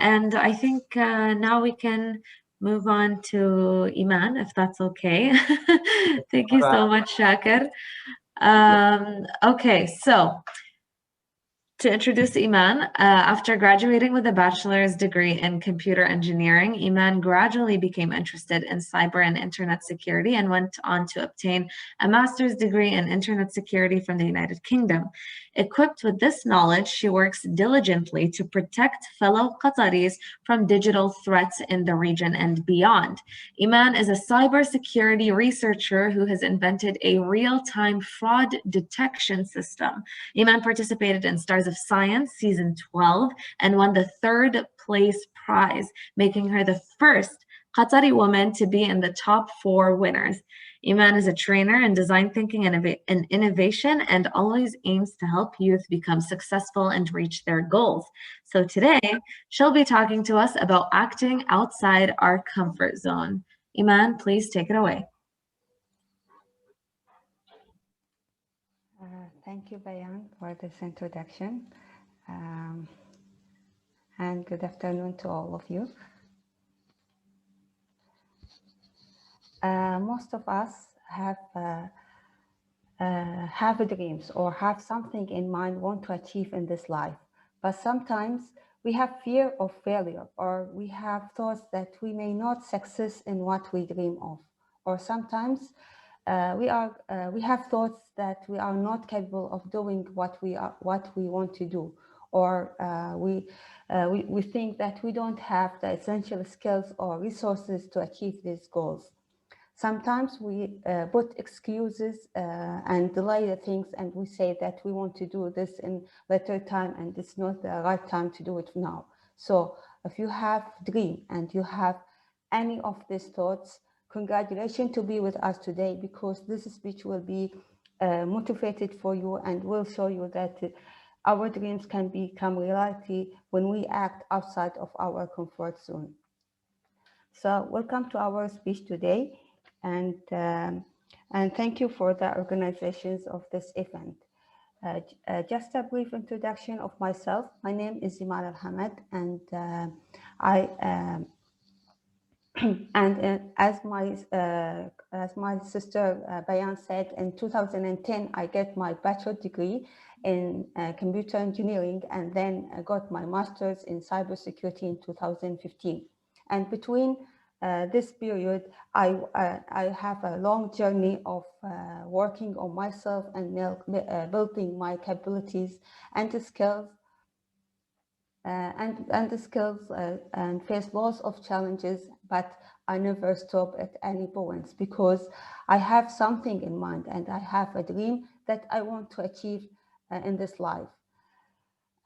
And I think now we can move on to Iman, if that's okay. Thank you so much, Shakir. Okay, so to introduce Iman, after graduating with a bachelor's degree in computer engineering, Iman gradually became interested in cyber and internet security and went on to obtain a master's degree in internet security from the United Kingdom. Equipped with this knowledge, she works diligently to protect fellow Qataris from digital threats in the region and beyond. Iman is a cybersecurity researcher who has invented a real-time fraud detection system. Iman participated in Stars of Science season 12 and won the third place prize, making her the first Qatari woman to be in the top 4 winners. Iman is a trainer in design thinking and innovation and always aims to help youth become successful and reach their goals. So today, she'll be talking to us about acting outside our comfort zone. Iman, please take it away. Thank you, Bayan, for this introduction. And good afternoon to all of you. Most of us have dreams or have something in mind, want to achieve in this life. But sometimes we have fear of failure, or we have thoughts that we may not succeed in what we dream of. Or sometimes we have thoughts that we are not capable of doing what we want to do, or we think that we don't have the essential skills or resources to achieve these goals. Sometimes we put excuses and delay the things, and we say that we want to do this in later time and it's not the right time to do it now. So if you have dream and you have any of these thoughts, congratulations to be with us today, because this speech will be motivated for you and will show you that our dreams can become reality when we act outside of our comfort zone. So welcome to our speech today, and thank you for the organizations of this event. Just a brief introduction of myself. My name is Eiman Al Hamad, and as my sister Bayan said, in 2010 I get my bachelor degree in computer engineering, and then I got my master's in cybersecurity in 2015. And between this period, I have a long journey of working on myself and building my capabilities and the skills, and face lots of challenges, but I never stop at any points, because I have something in mind and I have a dream that I want to achieve in this life.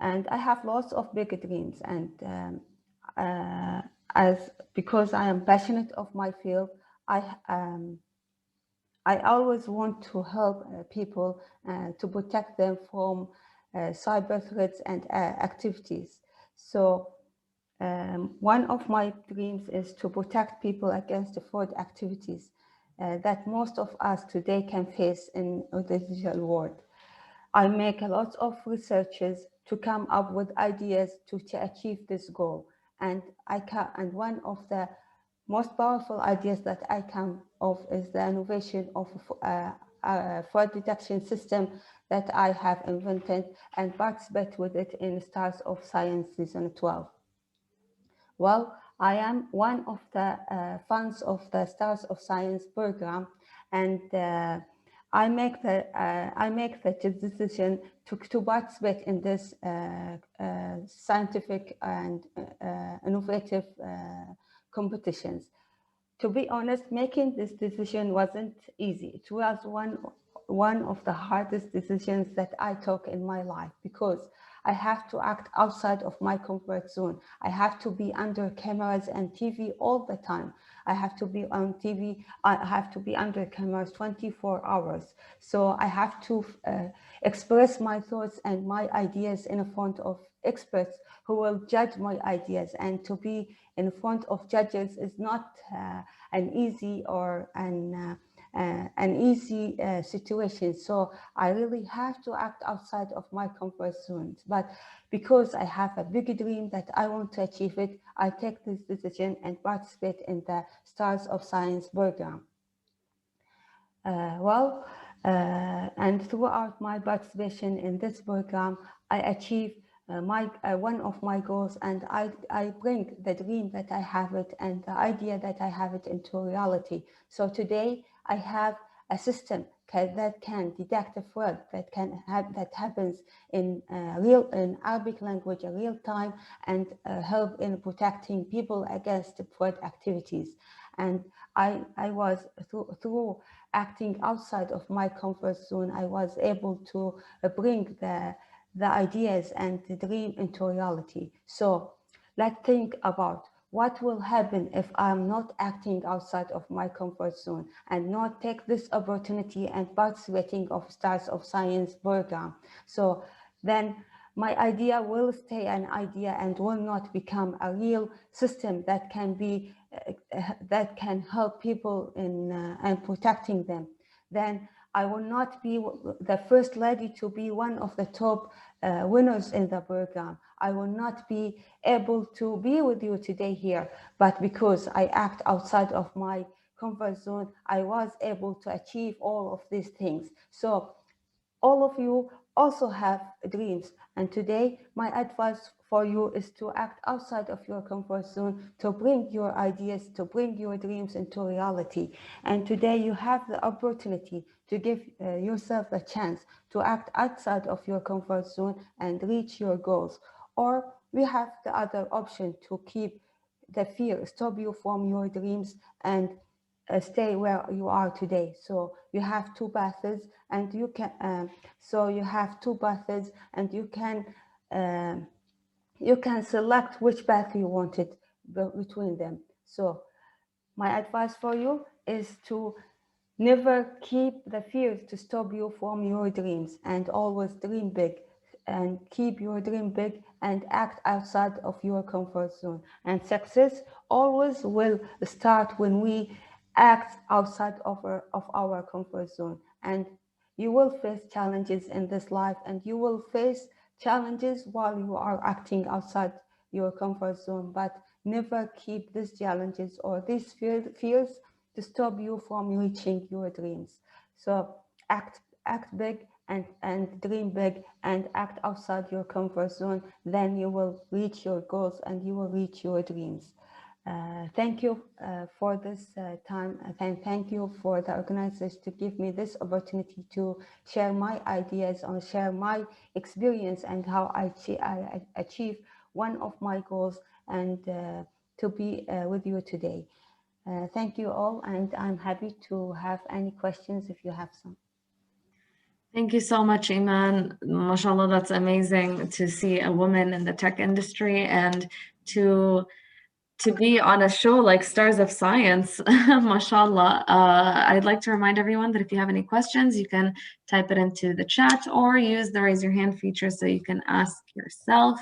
And I have lots of big dreams, and because I am passionate of my field, I always want to help people to protect them from cyber threats and activities. So one of my dreams is to protect people against the fraud activities that most of us today can face in the digital world. I make a lot of researches to come up with ideas to achieve this goal. And one of the most powerful ideas that I come of is the innovation of a fraud detection system that I have invented and participate with it in Stars of Science season 12. Well, I am one of the fans of the Stars of Science program, and I make the decision to participate in this scientific and innovative competitions. To be honest, making this decision wasn't easy. It was one of the hardest decisions that I took in my life, because I have to act outside of my comfort zone. I have to be under cameras and TV all the time. I have to be on TV. I have to be under cameras 24 hours. So I have to express my thoughts and my ideas in front of experts who will judge my ideas. And to be in front of judges is not an easy or an easy situation. So I really have to act outside of my comfort zone. But because I have a big dream that I want to achieve it, I take this decision and participate in the Stars of Science program. And throughout my participation in this program, I achieve one of my goals, and I bring the dream that I have it and the idea that I have it into reality. So today I have a system that can detect a fraud that happens in Arabic language in real time, and help in protecting people against fraud activities. And I was through acting outside of my comfort zone, I was able to bring the ideas and the dream into reality. So let's think about what will happen if I'm not acting outside of my comfort zone and not take this opportunity and participating of Stars of Science program. So then my idea will stay an idea and will not become a real system that can be that can help people in and protecting them. Then I will not be the first lady to be one of the top winners in the program. I will not be able to be with you today here, but because I act outside of my comfort zone, I was able to achieve all of these things. So all of you also have dreams, and today my advice for you is to act outside of your comfort zone, to bring your ideas, to bring your dreams into reality. And today you have the opportunity to give yourself a chance to act outside of your comfort zone and reach your goals. Or we have the other option to keep the fear stop you from your dreams and stay where you are today. So you have two paths, and you can. So you have two paths, and you can select which path you wanted between them. So my advice for you is to never keep the fears to stop you from your dreams, and always dream big and keep your dream big and act outside of your comfort zone. And success always will start when we act outside of our comfort zone. And you will face challenges in this life, and you will face challenges while you are acting outside your comfort zone, but never keep these challenges or these fears to stop you from reaching your dreams. So act big and dream big and act outside your comfort zone. Then you will reach your goals and you will reach your dreams. Thank you for this time, and thank you for the organizers to give me this opportunity to share my ideas and share my experience and how I achieve one of my goals, and to be with you today. Thank you all, and I'm happy to have any questions if you have some. Thank you so much, Eiman. MashaAllah, that's amazing to see a woman in the tech industry and to be on a show like Stars of Science. MashaAllah. I'd like to remind everyone that if you have any questions, you can type it into the chat or use the raise your hand feature so you can ask yourself.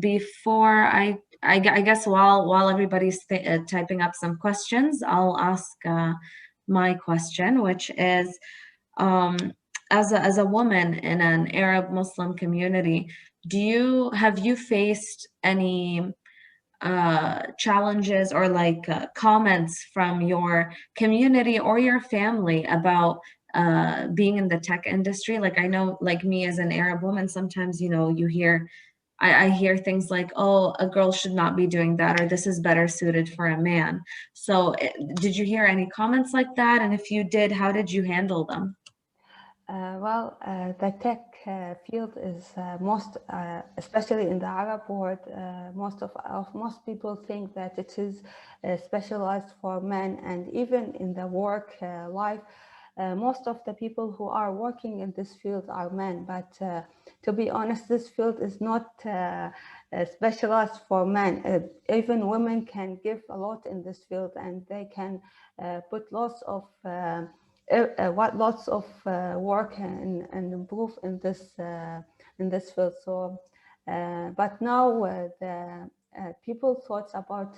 Before I guess while everybody's typing up some questions, I'll ask my question, which is, as a woman in an Arab Muslim community, have you faced any challenges or like comments from your community or your family about being in the tech industry? Like, I know, like me as an Arab woman, sometimes, you hear, I hear things like, oh, a girl should not be doing that, or this is better suited for a man. So did you hear any comments like that? And if you did, how did you handle them? The tech field is especially in the Arab world, most people think that it is specialized for men, and even in the work life, most of the people who are working in this field are men. But to be honest, this field is not specialized for men. Even women can give a lot in this field, and they can put lots of work and improve in this field. So, but now the people's thoughts about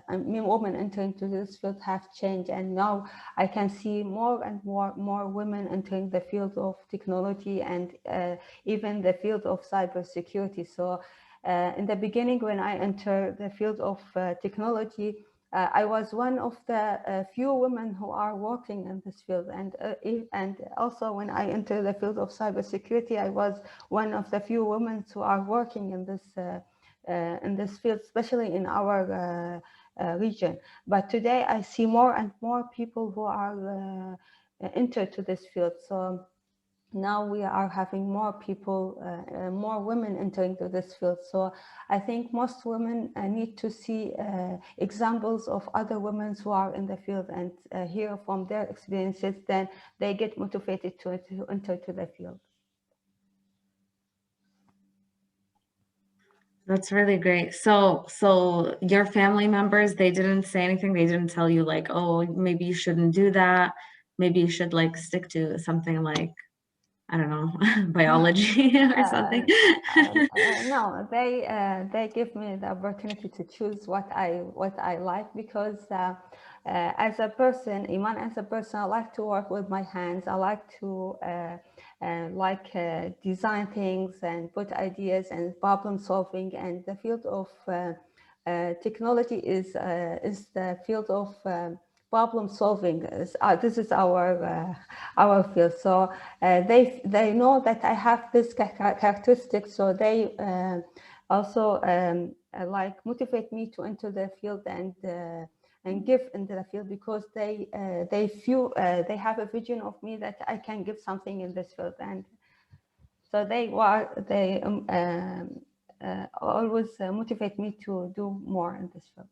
women entering to this field have changed, and now I can see more and more women entering the field of technology and even the field of cybersecurity. So in the beginning, when I entered the field of technology, I was one of the few women who are working in this field, and also when I entered the field of cybersecurity, I was one of the few women who are working in this field, especially in our region. But today, I see more and more people who are entered to this field. So now we are having more people, more women entering to this field. So I think most women need to see examples of other women who are in the field and hear from their experiences. Then they get motivated to enter to the field. That's really great. So your family members, they didn't say anything. They didn't tell you like, oh, maybe you shouldn't do that. Maybe you should like stick to something like, I don't know, biology or something. No, they give me the opportunity to choose what I like, because as a person, Iman, as a person, I like to work with my hands. I like to design things and put ideas and problem solving. And the field of technology is the field of problem solving. This is our field. So they know that I have this characteristic. So they also like motivate me to enter the field and give into the field, because they feel they have a vision of me that I can give something in this field. And so they always motivate me to do more in this field.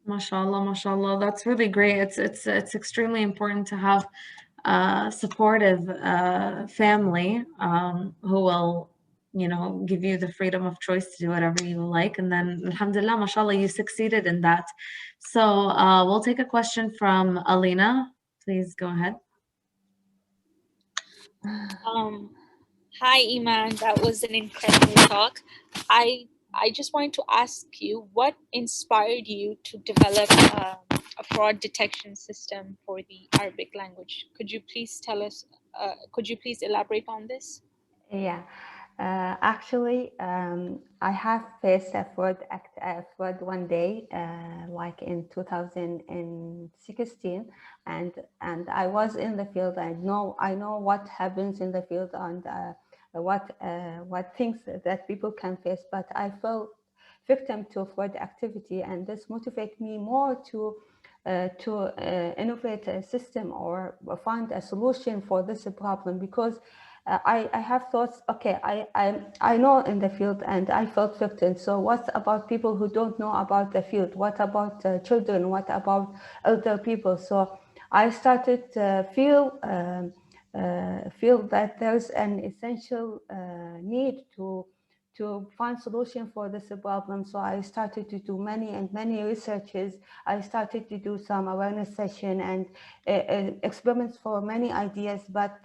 Mashallah, mashallah. That's really great. It's extremely important to have a supportive family who will, give you the freedom of choice to do whatever you like. And then, alhamdulillah, mashallah, you succeeded in that. So we'll take a question from Alina. Please go ahead. Hi, Eiman. That was an incredible talk. I just wanted to ask you, what inspired you to develop a fraud detection system for the Arabic language? Could you please tell us? Could you please elaborate on this? Yeah, actually, I have faced a fraud one day, like in 2016, and I was in the field. I know what happens in the field, and what things that people can face. But I fell victim to fraud activity, and this motivated me more to innovate a system or find a solution for this problem, because I have thoughts, okay, I know in the field and I felt victim. So what about people who don't know about the field? What about children? What about elder people? So I started to feel that there's an essential need to find solution for this problem. So I started to do many researches. I started to do some awareness session and experiments for many ideas, but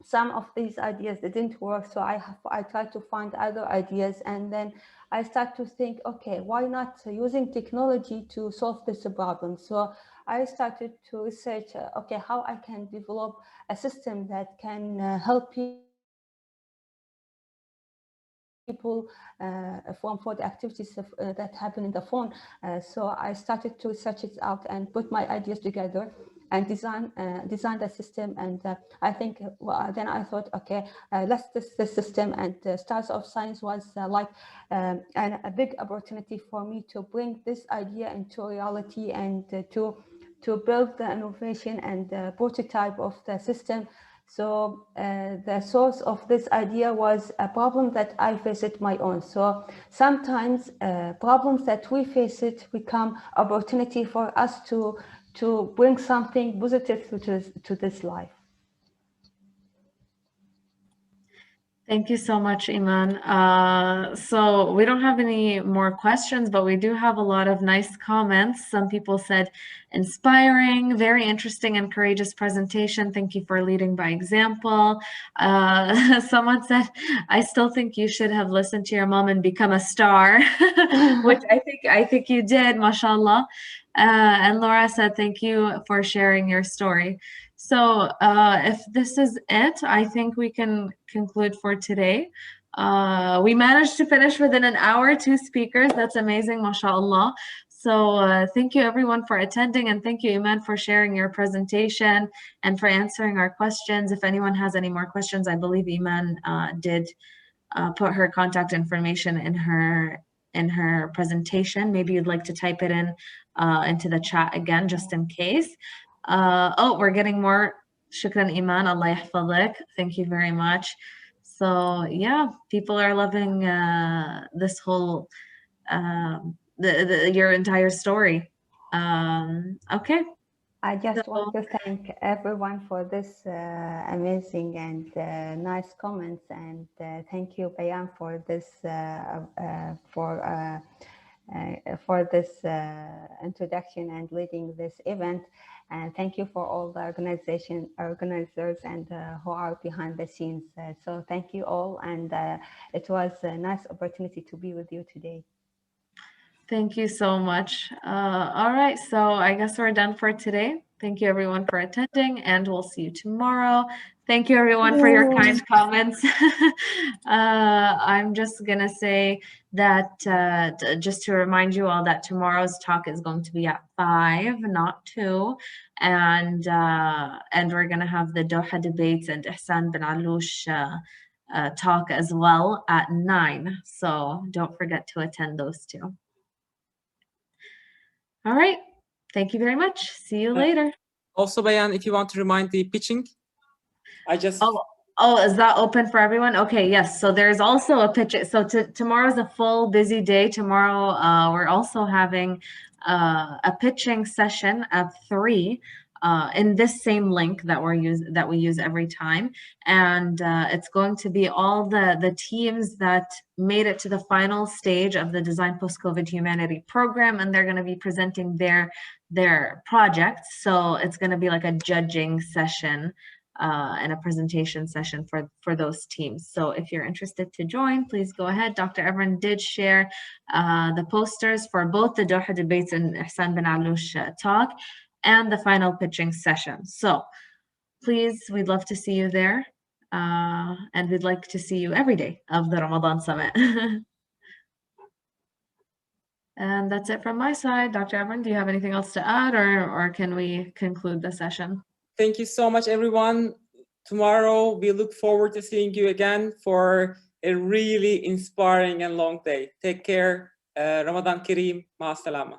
some of these ideas didn't work. So I tried to find other ideas, and then I start to think, okay, why not using technology to solve this problem? So I started to research, okay, how I can develop a system that can help people from for the activities that happen in the phone. So I started to research it out and put my ideas together and design the system. And I think then I thought, okay, let's test the system. And Stars of Science was a big opportunity for me to bring this idea into reality and to build the innovation and the prototype of the system. So the source of this idea was a problem that I faced my own. So sometimes problems that we face it become opportunity for us to bring something positive to this life. Thank you so much, Eiman. So we don't have any more questions, but we do have a lot of nice comments. Some people said, inspiring, very interesting and courageous presentation. Thank you for leading by example. Someone said, I still think you should have listened to your mom and become a star, which I think you did, mashallah. And Laura said, thank you for sharing your story. So if this is it, I think we can conclude for today. We managed to finish within an hour, 2 speakers. That's amazing, mashallah. So thank you everyone for attending, and thank you, Eiman, for sharing your presentation and for answering our questions. If anyone has any more questions, I believe Eiman did put her contact information in her presentation. Maybe you'd like to type it in into the chat again, just in case. Oh, we're getting more. Shukran, Eiman. Allah yahfadhik. Thank you very much. So yeah, people are loving this whole your entire story. Okay. I just want to thank everyone for this amazing and nice comments, and thank you, Bayan, for this introduction and leading this event. And thank you for all the organizers and who are behind the scenes. So thank you all, and it was a nice opportunity to be with you today. Thank you so much. All right, so I guess we're done for today. Thank you everyone for attending, and we'll see you tomorrow. Thank you everyone for your kind comments. I'm just gonna say that just to remind you all that tomorrow's talk is going to be at 5, not 2, and we're gonna have the Doha debates and Ihsan bin Aloush talk as well at 9. So don't forget to attend those two. All right. Thank you very much. See you later. Also, Bayan, if you want to remind the pitching, I just... Oh, is that open for everyone? Okay, yes. So there's also a pitch. So tomorrow's a full busy day. Tomorrow, we're also having a pitching session at 3 in this same link that we use every time, and it's going to be all the teams that made it to the final stage of the Design Post-COVID Humanity program, and they're going to be presenting their projects. So it's going to be like a judging session and a presentation session for those teams. So if you're interested to join, please go ahead. Dr. Evren did share the posters for both the Doha debates and Ihsan bin Aloush talk and the final pitching session. So please, we'd love to see you there. And we'd like to see you every day of the Ramadan Summit. And that's it from my side. Dr. Evren, do you have anything else to add, or can we conclude the session? Thank you so much, everyone. Tomorrow, we look forward to seeing you again for a really inspiring and long day. Take care. Ramadan Kareem. Ma salama.